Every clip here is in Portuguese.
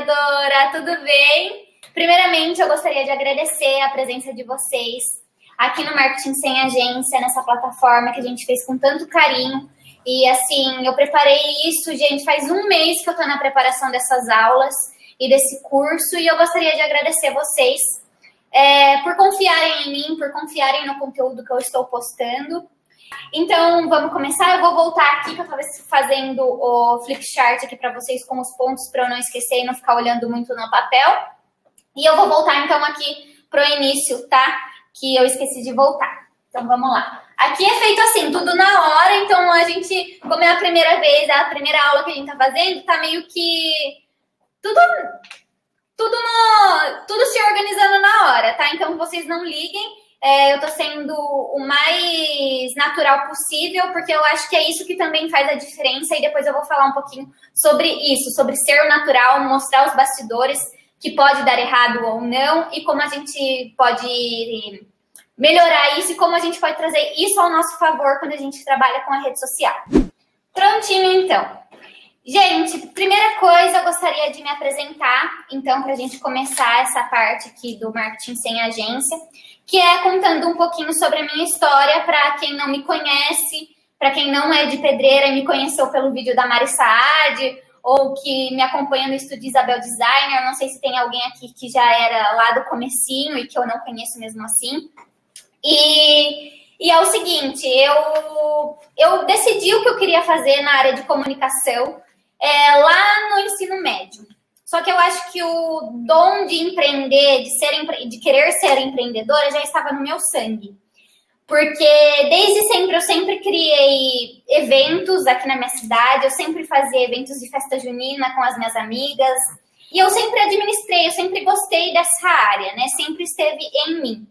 empreendedora, tudo bem? Primeiramente, eu gostaria de agradecer a presença de vocês aqui no Marketing Sem Agência, nessa plataforma que a gente fez com tanto carinho. E assim, eu preparei isso, gente, faz um mês que eu estou na preparação dessas aulas e desse curso, e eu gostaria de agradecer vocês por confiarem em mim, por confiarem no conteúdo que eu estou postando. Então, vamos começar. Eu vou voltar aqui, que eu estava fazendo o flipchart aqui para vocês com os pontos, para eu não esquecer e não ficar olhando muito no papel. E eu vou voltar, então, aqui para o início, tá? Que eu esqueci de voltar. Então, vamos lá. Aqui é feito assim, tudo na hora. Então, a gente, como é a primeira vez, é a primeira aula que a gente está fazendo, tá meio que tudo se organizando na hora, tá? Então, vocês não liguem. Eu tô sendo o mais natural possível, porque eu acho que é isso que também faz a diferença, e depois eu vou falar um pouquinho sobre isso, sobre ser o natural, mostrar os bastidores, que pode dar errado ou não, e como a gente pode melhorar isso, e como a gente pode trazer isso ao nosso favor quando a gente trabalha com a rede social. Prontinho, então. Gente, primeira coisa, eu gostaria de me apresentar, então, para a gente começar essa parte aqui do Marketing Sem Agência, que é contando um pouquinho sobre a minha história, para quem não me conhece, para quem não é de Pedreira e me conheceu pelo vídeo da Mari Saad, ou que me acompanha no Estúdio Isabel Designer. Não sei se tem alguém aqui que já era lá do comecinho e que eu não conheço mesmo assim. E é o seguinte, eu decidi o que eu queria fazer na área de comunicação lá no ensino médio. Só que eu acho que o dom de empreender, de querer ser empreendedora, já estava no meu sangue. Porque desde sempre, eu sempre criei eventos aqui na minha cidade, eu sempre fazia eventos de festa junina com as minhas amigas. E eu sempre administrei, eu sempre gostei dessa área, né? Sempre esteve em mim.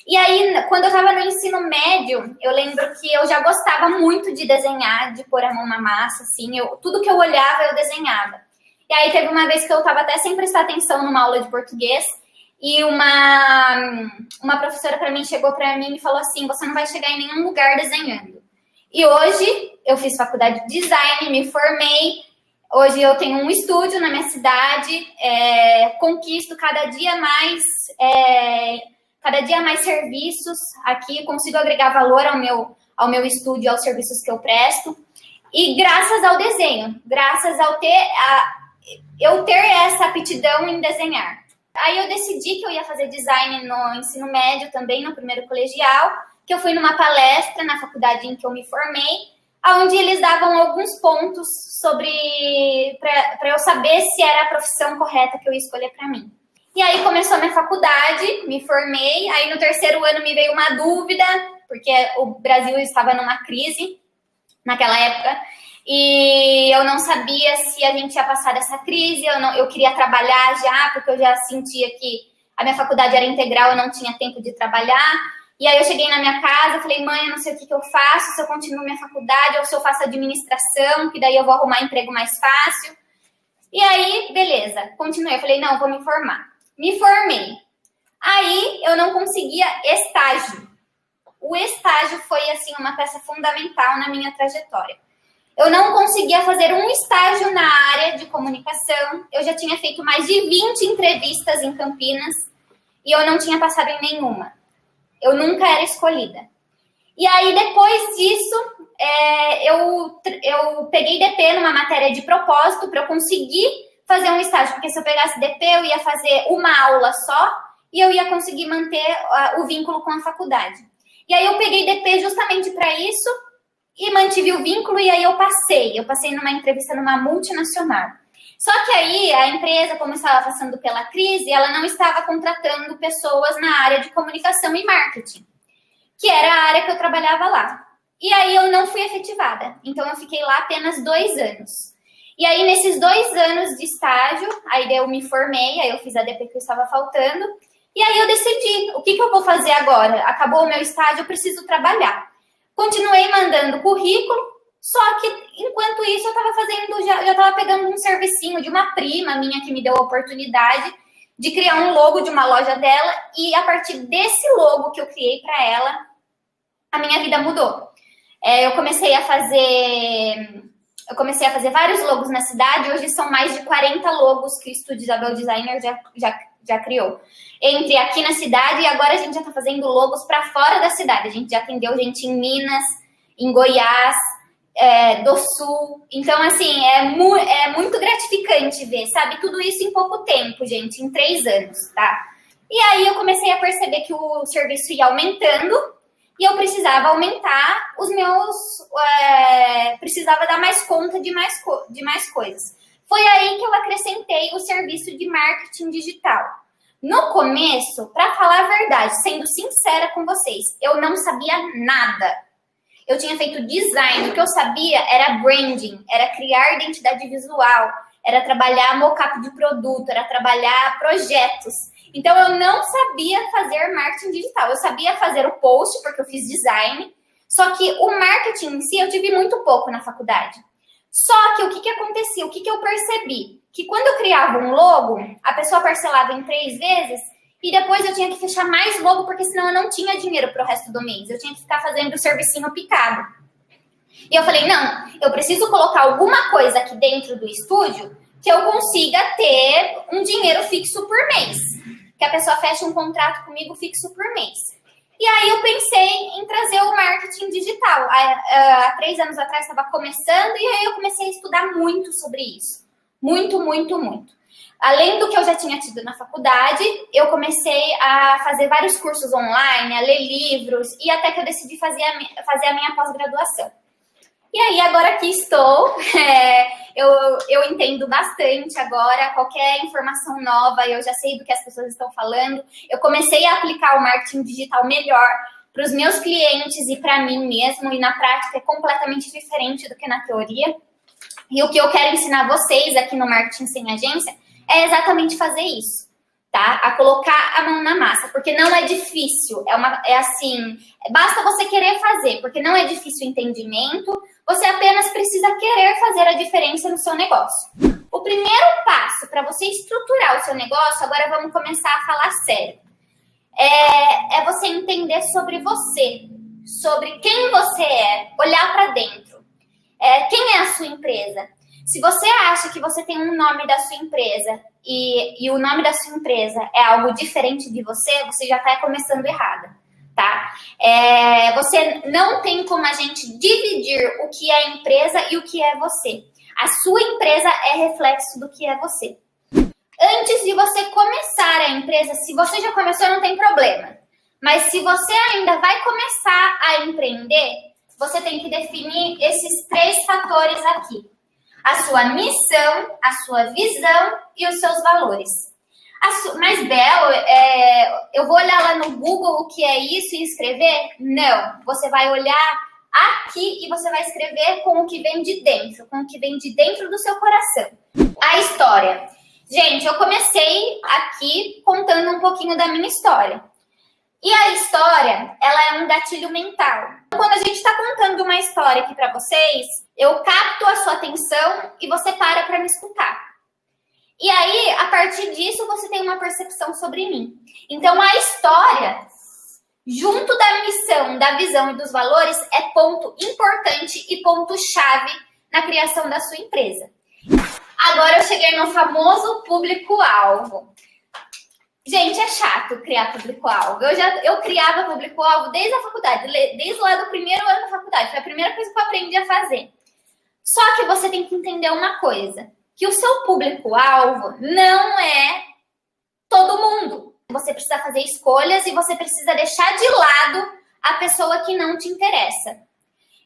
E aí, quando eu estava no ensino médio, eu lembro que eu já gostava muito de desenhar, de pôr a mão na massa, assim. Tudo que eu olhava, eu desenhava. E aí, teve uma vez que eu estava até sem prestar atenção numa aula de português, e uma professora para mim chegou para mim e falou assim: você não vai chegar em nenhum lugar desenhando. E hoje, eu fiz faculdade de design, me formei. Hoje eu tenho um estúdio na minha cidade, conquisto cada dia mais serviços aqui, consigo agregar valor ao meu estúdio, aos serviços que eu presto. E graças ao desenho, graças ao eu ter essa aptidão em desenhar. Aí eu decidi que eu ia fazer design no ensino médio também, no primeiro colegial, que eu fui numa palestra na faculdade em que eu me formei, onde eles davam alguns pontos para eu saber se era a profissão correta que eu ia escolher para mim. E aí começou a minha faculdade, me formei, aí no terceiro ano me veio uma dúvida, porque o Brasil estava numa crise naquela época, e eu não sabia se a gente ia passar dessa crise. Eu queria trabalhar já, porque eu já sentia que a minha faculdade era integral, eu não tinha tempo de trabalhar. E aí eu cheguei na minha casa, falei: mãe, eu não sei o que eu faço, se eu continuo minha faculdade ou se eu faço administração, que daí eu vou arrumar emprego mais fácil. E aí, beleza, continuei. Eu falei: não, vou me formar. Me formei. Aí eu não conseguia estágio. O estágio foi, assim, uma peça fundamental na minha trajetória. Eu não conseguia fazer um estágio na área de comunicação. Eu já tinha feito mais de 20 entrevistas em Campinas e eu não tinha passado em nenhuma. Eu nunca era escolhida. E aí, depois disso, eu peguei DP numa matéria de propósito para eu conseguir fazer um estágio. Porque se eu pegasse DP, eu ia fazer uma aula só e eu ia conseguir manter o vínculo com a faculdade. E aí, eu peguei DP justamente para isso e mantive o vínculo, e aí eu passei numa entrevista numa multinacional. Só que aí a empresa, como estava passando pela crise, ela não estava contratando pessoas na área de comunicação e marketing, que era a área que eu trabalhava lá. E aí eu não fui efetivada, então eu fiquei lá apenas 2 anos. E aí nesses 2 anos de estágio, aí eu me formei, aí eu fiz a DP que eu estava faltando, e aí eu decidi, o que eu vou fazer agora? Acabou o meu estágio, eu preciso trabalhar. Continuei mandando currículo, só que enquanto isso eu estava fazendo, já estava pegando um servicinho de uma prima minha que me deu a oportunidade de criar um logo de uma loja dela, e a partir desse logo que eu criei para ela, a minha vida mudou. Eu comecei a fazer Eu comecei a fazer vários logos na cidade, hoje são mais de 40 logos que o Estúdio Isabel Designer já criou. Entre aqui na cidade e agora a gente já está fazendo logos para fora da cidade. A gente já atendeu gente em Minas, em Goiás, do Sul. Então, assim, é muito gratificante ver, sabe? Tudo isso em pouco tempo, gente, em 3 anos, tá? E aí eu comecei a perceber que o serviço ia aumentando e eu precisava aumentar os meus... precisava dar mais conta de mais coisas. Foi aí que eu acrescentei o serviço de marketing digital. No começo, para falar a verdade, sendo sincera com vocês, eu não sabia nada. Eu tinha feito design, o que eu sabia era branding, era criar identidade visual, era trabalhar mockup de produto, era trabalhar projetos. Então, eu não sabia fazer marketing digital. Eu sabia fazer o post, porque eu fiz design, só que o marketing em si eu tive muito pouco na faculdade. Só que o que acontecia? O que eu percebi? Que quando eu criava um logo, a pessoa parcelava em 3 vezes e depois eu tinha que fechar mais logo, porque senão eu não tinha dinheiro para o resto do mês. Eu tinha que ficar fazendo o servicinho picado. E eu falei, não, eu preciso colocar alguma coisa aqui dentro do estúdio que eu consiga ter um dinheiro fixo por mês. Que a pessoa feche um contrato comigo fixo por mês. E aí eu pensei em trazer o marketing digital. Há 3 anos atrás estava começando e aí eu comecei a estudar muito sobre isso. Muito, muito, muito. Além do que eu já tinha tido na faculdade, eu comecei a fazer vários cursos online, a ler livros e até que eu decidi fazer a minha pós-graduação. E aí agora aqui estou, eu entendo bastante agora, qualquer informação nova, eu já sei do que as pessoas estão falando. Eu comecei a aplicar o marketing digital melhor para os meus clientes e para mim mesmo, e na prática é completamente diferente do que na teoria. E o que eu quero ensinar vocês aqui no Marketing Sem Agência é exatamente fazer isso, tá? A colocar a mão na massa, porque não é difícil, assim, basta você querer fazer, porque não é difícil o entendimento, você apenas precisa querer fazer a diferença no seu negócio. O primeiro passo para você estruturar o seu negócio, agora vamos começar a falar sério, é você entender sobre você, sobre quem você é, olhar para dentro. Quem é a sua empresa? Se você acha que você tem um nome da sua empresa e o nome da sua empresa é algo diferente de você, você já está começando errado, tá? Você não tem como a gente dividir o que é a empresa e o que é você. A sua empresa é reflexo do que é você. Antes de você começar a empresa, se você já começou, não tem problema. Mas se você ainda vai começar a empreender, você tem que definir esses 3 fatores aqui. A sua missão, a sua visão e os seus valores. Mas, Bel, eu vou olhar lá no Google o que é isso e escrever? Não. Você vai olhar aqui e você vai escrever com o que vem de dentro, com o que vem de dentro do seu coração. A história. Gente, eu comecei aqui contando um pouquinho da minha história. E a história, ela é um gatilho mental. Quando a gente está contando uma história aqui para vocês, eu capto a sua atenção e você para me escutar. E aí, a partir disso, você tem uma percepção sobre mim. Então, a história, junto da missão, da visão e dos valores, é ponto importante e ponto-chave na criação da sua empresa. Agora eu cheguei no famoso público-alvo. Gente, é chato criar público-alvo. Eu criava público-alvo desde a faculdade, desde lá do primeiro ano da faculdade. Foi a primeira coisa que eu aprendi a fazer. Só que você tem que entender uma coisa, que o seu público-alvo não é todo mundo. Você precisa fazer escolhas e você precisa deixar de lado a pessoa que não te interessa.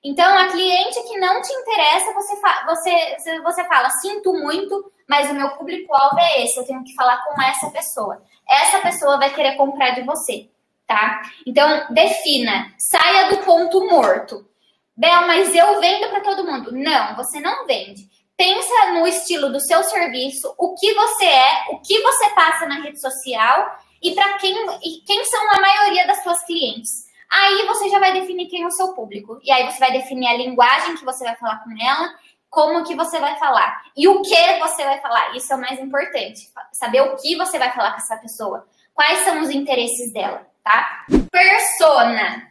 Então, a cliente que não te interessa, você fala, sinto muito, mas o meu público-alvo é esse, eu tenho que falar com essa pessoa. Essa pessoa vai querer comprar de você, tá? Então, defina, saia do ponto morto. Bel, mas eu vendo para todo mundo. Não, você não vende. Pensa no estilo do seu serviço, o que você é, o que você passa na rede social e para quem são a maioria das suas clientes. Aí você já vai definir quem é o seu público. E aí você vai definir a linguagem que você vai falar com ela, como que você vai falar. E o que você vai falar. Isso é o mais importante. Saber o que você vai falar com essa pessoa. Quais são os interesses dela, tá? Persona.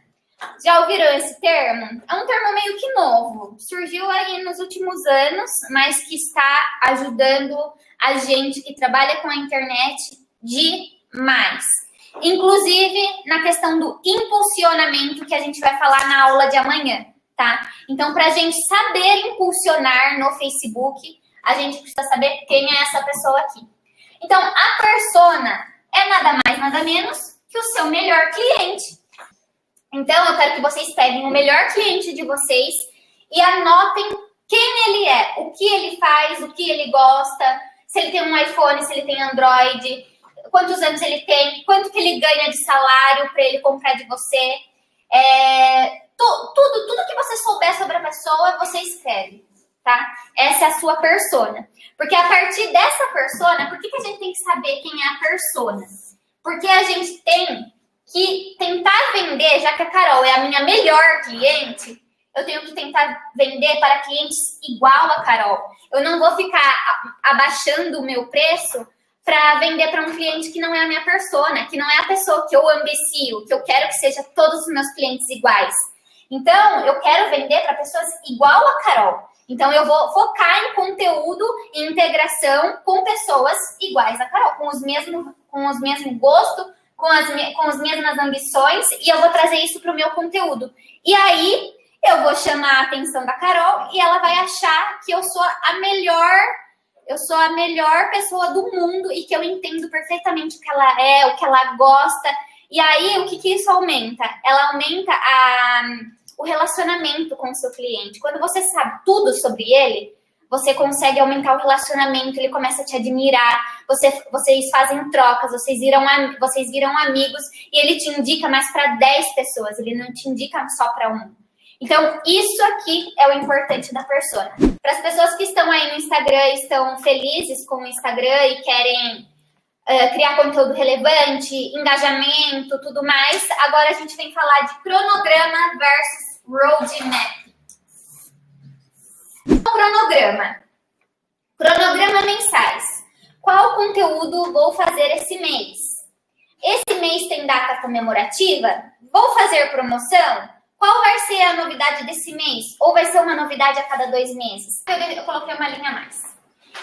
Já ouviram esse termo? É um termo meio que novo. Surgiu aí nos últimos anos, mas que está ajudando a gente que trabalha com a internet demais. Inclusive na questão do impulsionamento, que a gente vai falar na aula de amanhã, tá? Então, para a gente saber impulsionar no Facebook, a gente precisa saber quem é essa pessoa aqui. Então, a persona é nada mais, nada menos que o seu melhor cliente. Então, eu quero que vocês peguem o melhor cliente de vocês e anotem quem ele é, o que ele faz, o que ele gosta, se ele tem um iPhone, se ele tem Android, quantos anos ele tem, quanto que ele ganha de salário para ele comprar de você. Tudo que você souber sobre a pessoa, você escreve, tá? Essa é a sua persona. Porque a partir dessa persona, por que a gente tem que saber quem é a persona? Porque a gente tem que tentar vender, já que a Carol é a minha melhor cliente, eu tenho que tentar vender para clientes igual a Carol. Eu não vou ficar abaixando o meu preço para vender para um cliente que não é a minha persona, que não é a pessoa que eu ambicio, que eu quero que seja todos os meus clientes iguais. Então, eu quero vender para pessoas igual a Carol. Então, eu vou focar em conteúdo e integração com pessoas iguais a Carol, com os mesmos gostos, com as mesmas ambições, e eu vou trazer isso para o meu conteúdo. E aí, eu vou chamar a atenção da Carol e ela vai achar que eu sou a melhor pessoa do mundo e que eu entendo perfeitamente o que ela é, o que ela gosta. E aí, o que isso aumenta? Ela aumenta o relacionamento com o seu cliente. Quando você sabe tudo sobre ele, você consegue aumentar o relacionamento, ele começa a te admirar, vocês fazem trocas, vocês viram amigos e ele te indica mais para 10 pessoas, ele não te indica só para um. Então, isso aqui é o importante da persona. Para as pessoas que estão aí no Instagram, estão felizes com o Instagram e querem criar conteúdo relevante, engajamento, tudo mais, agora a gente vem falar de cronograma versus roadmap. Cronograma mensais. Qual conteúdo vou fazer esse mês? Esse mês tem data comemorativa? Vou fazer promoção? Qual vai ser a novidade desse mês? Ou vai ser uma novidade a cada 2 meses? Eu coloquei uma linha a mais.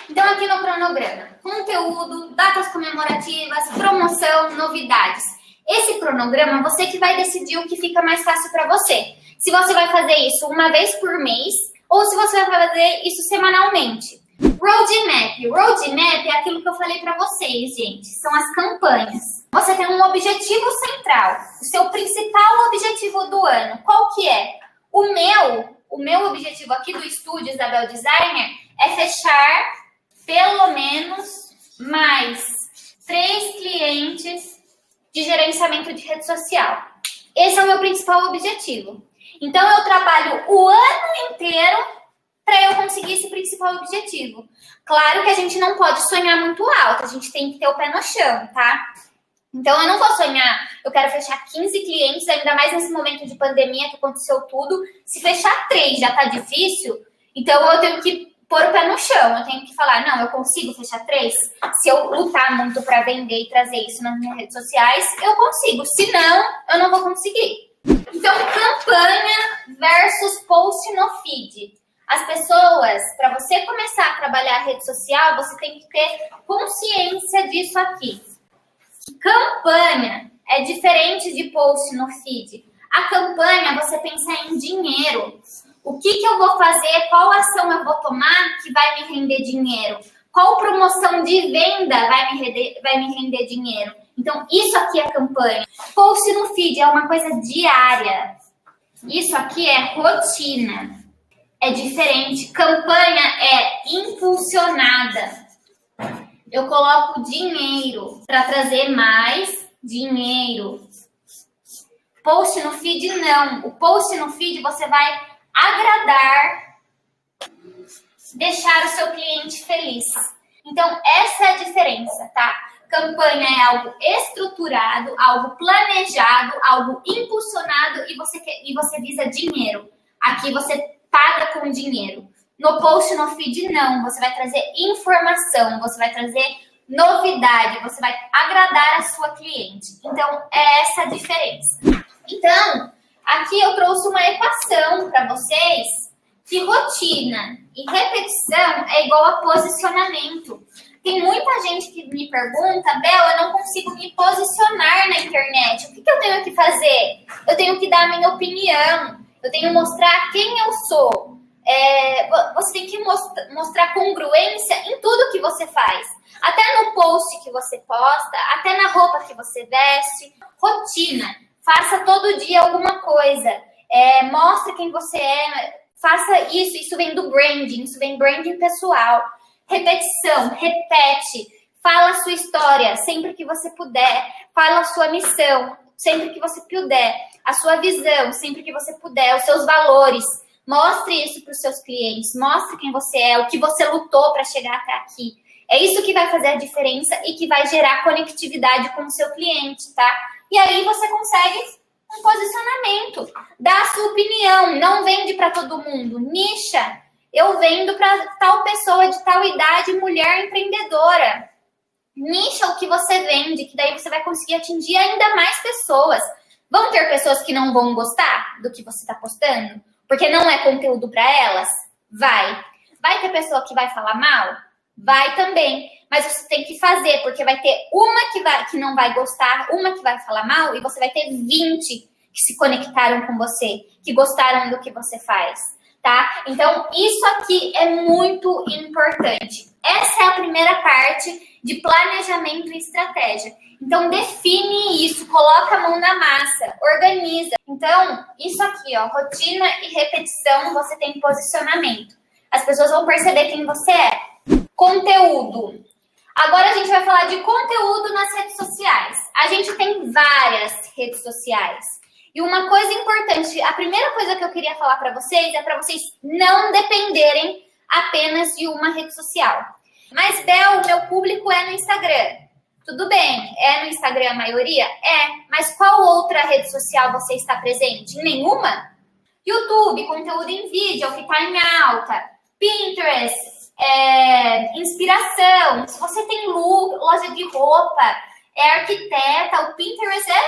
Então, aqui no cronograma, conteúdo, datas comemorativas, promoção, novidades. Esse cronograma, você que vai decidir o que fica mais fácil para você. Se você vai fazer isso uma vez por mês, ou se você vai fazer isso semanalmente. Roadmap é aquilo que eu falei para vocês, gente. São as campanhas. Você tem um objetivo central, o seu principal objetivo do ano. Qual que é? O meu objetivo aqui do estúdio Isabel Designer é fechar pelo menos mais 3 clientes de gerenciamento de rede social. Esse é o meu principal objetivo. Então, eu trabalho o ano inteiro para eu conseguir esse principal objetivo. Claro que a gente não pode sonhar muito alto, a gente tem que ter o pé no chão, tá? Então, eu não vou sonhar, eu quero fechar 15 clientes, ainda mais nesse momento de pandemia que aconteceu tudo. Se fechar 3 já tá difícil, então eu tenho que pôr o pé no chão, eu tenho que falar, não, eu consigo fechar 3? Se eu lutar muito para vender e trazer isso nas minhas redes sociais, eu consigo, se não, eu não vou conseguir. Então, campanha versus post no feed. As pessoas, para você começar a trabalhar a rede social, você tem que ter consciência disso aqui. Campanha é diferente de post no feed. A campanha, você pensa em dinheiro. O que eu vou fazer, qual ação eu vou tomar que vai me render dinheiro? Qual promoção de venda vai me render dinheiro? Então, isso aqui é campanha. Post no feed é uma coisa diária. Isso aqui é rotina. É diferente. Campanha é impulsionada. Eu coloco dinheiro para trazer mais dinheiro. Post no feed, não. O post no feed você vai agradar, deixar o seu cliente feliz. Então, essa é a diferença, tá? Campanha é algo estruturado, algo planejado, algo impulsionado e você visa dinheiro. Aqui você paga com dinheiro. No post, no feed, não. Você vai trazer informação, você vai trazer novidade, você vai agradar a sua cliente. Então, é essa a diferença. Então, Aqui eu trouxe uma equação para vocês que rotina e repetição é igual a posicionamento. Tem muita gente que me pergunta, Bel, eu não consigo me posicionar na internet. O que eu tenho que fazer? Eu tenho que dar a minha opinião. Eu tenho que mostrar quem eu sou. Você tem que mostrar congruência em tudo que você faz. Até no post que você posta, até na roupa que você veste. Rotina. Faça todo dia alguma coisa. Mostre quem você é. Faça isso. Isso vem do branding. Isso vem do branding pessoal. Repetição. Repete. Fala a sua história sempre que você puder. Fala a sua missão sempre que você puder. A sua visão sempre que você puder. Os seus valores. Mostre isso para os seus clientes. Mostre quem você é. O que você lutou para chegar até aqui. É isso que vai fazer a diferença e que vai gerar conectividade com o seu cliente, tá? E aí você consegue um posicionamento. Dá a sua opinião. Não vende para todo mundo. Nicha. Eu vendo para tal pessoa de tal idade, mulher empreendedora. Nicha o que você vende, que daí você vai conseguir atingir ainda mais pessoas. Vão ter pessoas que não vão gostar do que você está postando? Porque não é conteúdo para elas? Vai. Vai ter pessoa que vai falar mal? Vai também. Mas você tem que fazer, porque vai ter uma que não vai gostar, uma que vai falar mal, e você vai ter 20 que se conectaram com você, que gostaram do que você faz, tá? Então, isso aqui é muito importante. Essa é a primeira parte de planejamento e estratégia. Então, define isso, coloca a mão na massa, organiza. Então, isso aqui, ó, rotina e repetição, você tem posicionamento. As pessoas vão perceber quem você é. Conteúdo. Agora a gente vai falar de conteúdo nas redes sociais. A gente tem várias redes sociais. E uma coisa importante, a primeira coisa que eu queria falar para vocês é para vocês não dependerem apenas de uma rede social. Mas, Bel, o meu público é no Instagram. Tudo bem, é no Instagram a maioria? É, mas qual outra rede social você está presente? Nenhuma? YouTube, conteúdo em vídeo, é o que está em alta. Pinterest, inspiração. Se você tem loja de roupa, é arquiteta, o Pinterest é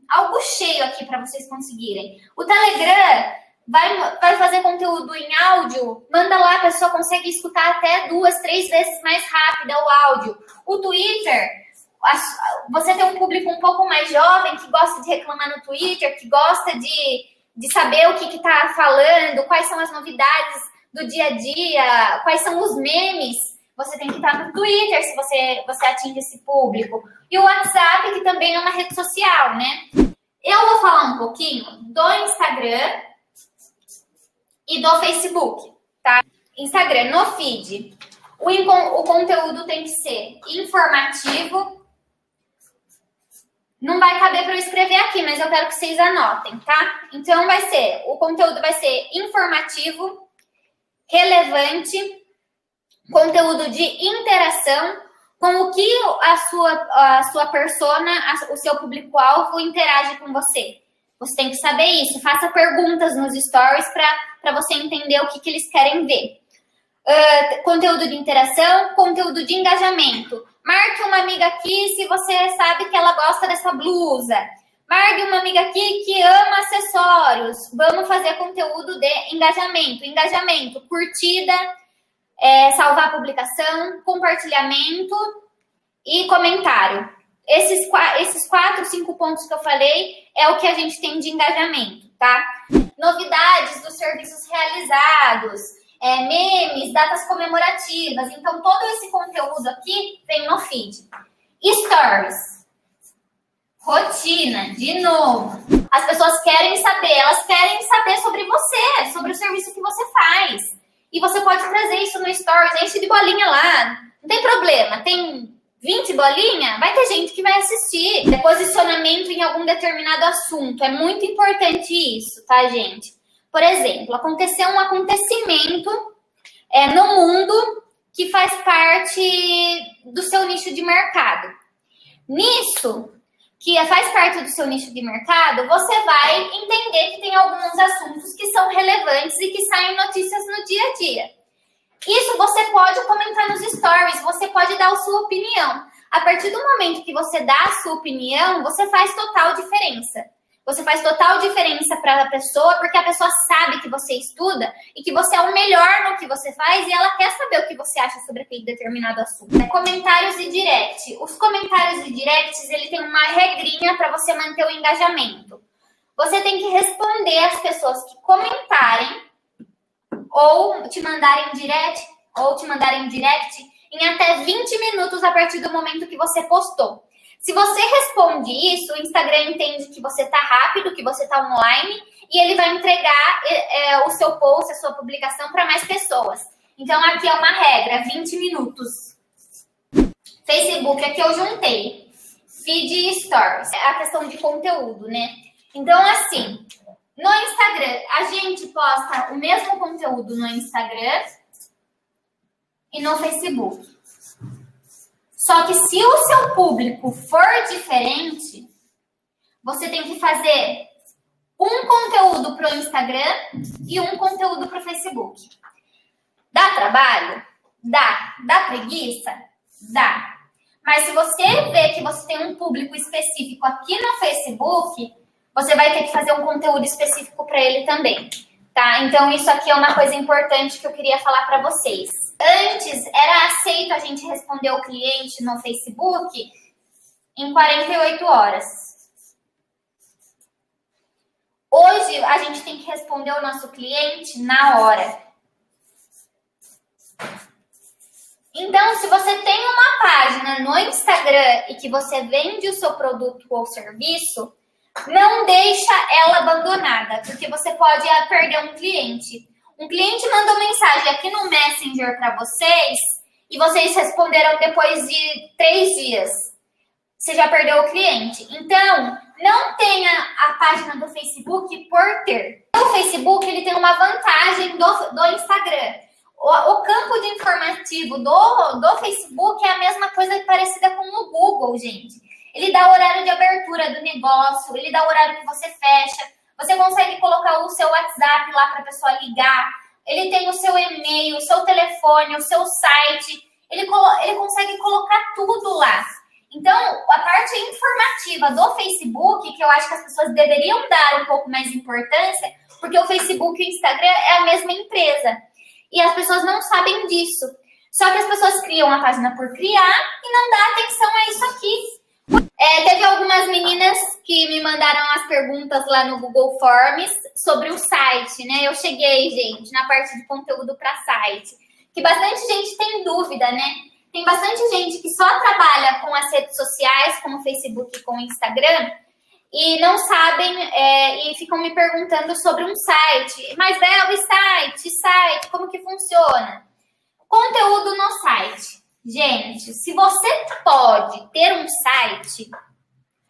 algo cheio aqui para vocês conseguirem. O Telegram vai fazer conteúdo em áudio, manda lá, a pessoa consegue escutar até 2, 3 vezes mais rápido o áudio. O Twitter, você tem um público um pouco mais jovem que gosta de reclamar no Twitter, que gosta de saber o que está falando, quais são as novidades do dia a dia, quais são os memes. Você tem que estar no Twitter se você atinge esse público. E o WhatsApp, que também é uma rede social, né? Eu vou falar um pouquinho do Instagram e do Facebook, tá? Instagram, no feed. O conteúdo tem que ser informativo. Não vai caber para eu escrever aqui, mas eu quero que vocês anotem, tá? Então, o conteúdo vai ser informativo, relevante, conteúdo de interação com o que a sua persona, o seu público-alvo interage com você. Você tem que saber isso. Faça perguntas nos stories para você entender o que eles querem ver. Conteúdo de interação, conteúdo de engajamento. Marque uma amiga aqui se você sabe que ela gosta dessa blusa. Marque uma amiga aqui que ama acessórios. Vamos fazer conteúdo de engajamento. Engajamento, curtida, salvar a publicação, compartilhamento e comentário. Esses 4, 5 pontos que eu falei é o que a gente tem de engajamento, tá? Novidades dos serviços realizados, memes, datas comemorativas. Então, todo esse conteúdo aqui vem no feed. Stories. Rotina, de novo. As pessoas querem saber, elas querem saber sobre você, sobre o serviço que você faz. E você pode trazer isso no Stories, enche de bolinha lá. Não tem problema, tem 20 bolinhas, vai ter gente que vai assistir. Posicionamento em algum determinado assunto. É muito importante isso, tá, gente? Por exemplo, aconteceu um acontecimento no mundo que faz parte do seu nicho de mercado. Nisso, que faz parte do seu nicho de mercado, você vai entender que tem alguns assuntos que são relevantes e que saem notícias no dia a dia. Isso você pode comentar nos stories, você pode dar a sua opinião. A partir do momento que você dá a sua opinião, você faz total diferença. Você faz total diferença para a pessoa, porque a pessoa sabe que você estuda e que você é o melhor no que você faz e ela quer saber o que você acha sobre aquele determinado assunto. Comentários e direct. Os comentários e directs, ele tem uma regrinha para você manter o engajamento. Você tem que responder às pessoas que comentarem ou te mandarem direct em até 20 minutos a partir do momento que você postou. Se você responde isso, o Instagram entende que você está rápido, que você está online e ele vai entregar o seu post, a sua publicação para mais pessoas. Então, aqui é uma regra, 20 minutos. Facebook, aqui eu juntei. Feed e Stories. É a questão de conteúdo, né? Então, assim, no Instagram, a gente posta o mesmo conteúdo no Instagram e no Facebook. Só que se o seu público for diferente, você tem que fazer um conteúdo para o Instagram e um conteúdo para o Facebook. Dá trabalho? Dá. Dá preguiça? Dá. Mas se você vê que você tem um público específico aqui no Facebook, você vai ter que fazer um conteúdo específico para ele também, tá? Então, isso aqui é uma coisa importante que eu queria falar para vocês. Antes, era aceito a gente responder o cliente no Facebook em 48 horas. Hoje, a gente tem que responder o nosso cliente na hora. Então, se você tem uma página no Instagram e que você vende o seu produto ou serviço, não deixa ela abandonada, porque você pode perder um cliente. Um cliente mandou mensagem aqui no Messenger para vocês e vocês responderam depois de 3 dias. Você já perdeu o cliente. Então, não tenha a página do Facebook por ter. O Facebook ele tem uma vantagem do Instagram. O campo de informativo do Facebook é a mesma coisa parecida com o Google, gente. Ele dá o horário de abertura do negócio, ele dá o horário que você fecha. Você consegue colocar o seu WhatsApp lá para a pessoa ligar. Ele tem o seu e-mail, o seu telefone, o seu site. Ele consegue colocar tudo lá. Então, a parte informativa do Facebook, que eu acho que as pessoas deveriam dar um pouco mais de importância, porque o Facebook e o Instagram é a mesma empresa. E as pessoas não sabem disso. Só que as pessoas criam a página por criar e não dá atenção a isso aqui. Teve algumas meninas que me mandaram as perguntas lá no Google Forms sobre o site, né? Eu cheguei, gente, na parte de conteúdo para site. Que bastante gente tem dúvida, né? Tem bastante gente que só trabalha com as redes sociais, com o Facebook e com o Instagram, e não sabem e ficam me perguntando sobre um site. Mas, Bel, site, como que funciona? Conteúdo no site. Gente, se você pode ter um site,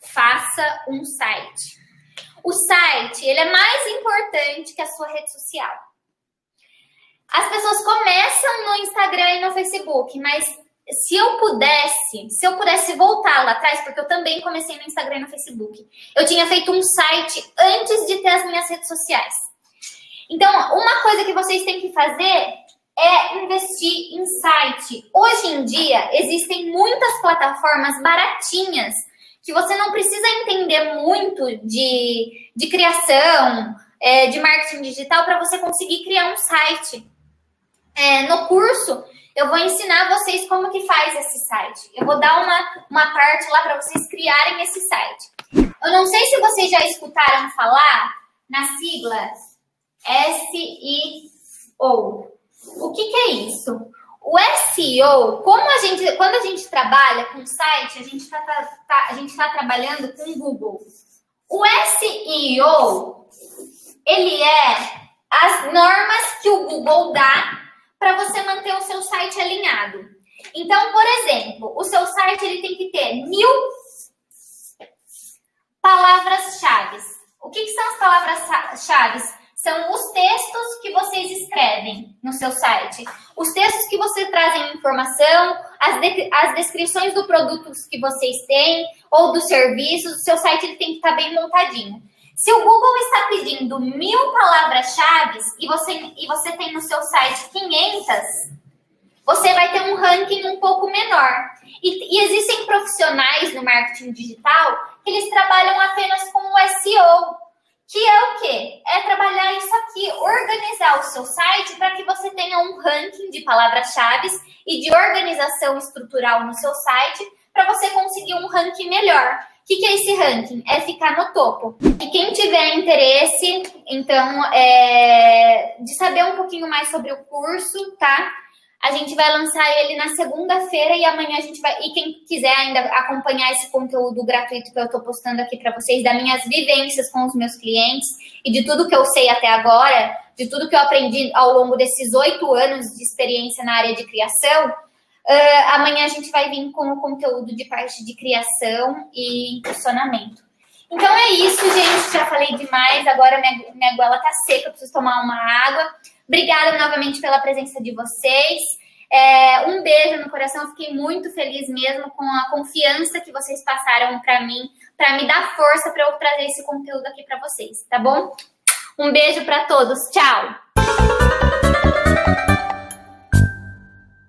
faça um site. O site, ele é mais importante que a sua rede social. As pessoas começam no Instagram e no Facebook, mas se eu pudesse voltar lá atrás, porque eu também comecei no Instagram e no Facebook, eu tinha feito um site antes de ter as minhas redes sociais. Então, uma coisa que vocês têm que fazer é investir em site. Hoje em dia, existem muitas plataformas baratinhas que você não precisa entender muito de criação, de marketing digital para você conseguir criar um site. No curso, eu vou ensinar vocês como que faz esse site. Eu vou dar uma parte lá para vocês criarem esse site. Eu não sei se vocês já escutaram falar na sigla SEO. O que é isso? O SEO, quando a gente trabalha com site, a gente está trabalhando com o Google. O SEO, ele é as normas que o Google dá para você manter o seu site alinhado. Então, por exemplo, o seu site ele tem que ter 1000 palavras-chave. O que são as palavras-chave? São os textos que vocês escrevem no seu site. Os textos que vocês trazem informação, as descrições do produto que vocês têm ou dos serviços. O seu site ele tem que estar bem montadinho. Se o Google está pedindo 1000 palavras-chave e você tem no seu site 500, você vai ter um ranking um pouco menor. E existem profissionais no marketing digital eles trabalham apenas com o SEO, que é o quê? É trabalhar isso aqui, organizar o seu site para que você tenha um ranking de palavras-chave e de organização estrutural no seu site para você conseguir um ranking melhor. O que é esse ranking? É ficar no topo. E quem tiver interesse, então, de saber um pouquinho mais sobre o curso, tá? A gente vai lançar ele na segunda-feira e amanhã a gente vai... E quem quiser ainda acompanhar esse conteúdo gratuito que eu tô postando aqui para vocês, das minhas vivências com os meus clientes e de tudo que eu sei até agora, de tudo que eu aprendi ao longo desses 8 anos de experiência na área de criação, amanhã a gente vai vir com o conteúdo de parte de criação e impulsionamento. Então é isso, gente. Já falei demais. Agora minha goela tá seca, eu preciso tomar uma água. Obrigada novamente pela presença de vocês. Um beijo no coração. Eu fiquei muito feliz mesmo com a confiança que vocês passaram para mim, para me dar força para eu trazer esse conteúdo aqui para vocês, tá bom? Um beijo para todos. Tchau!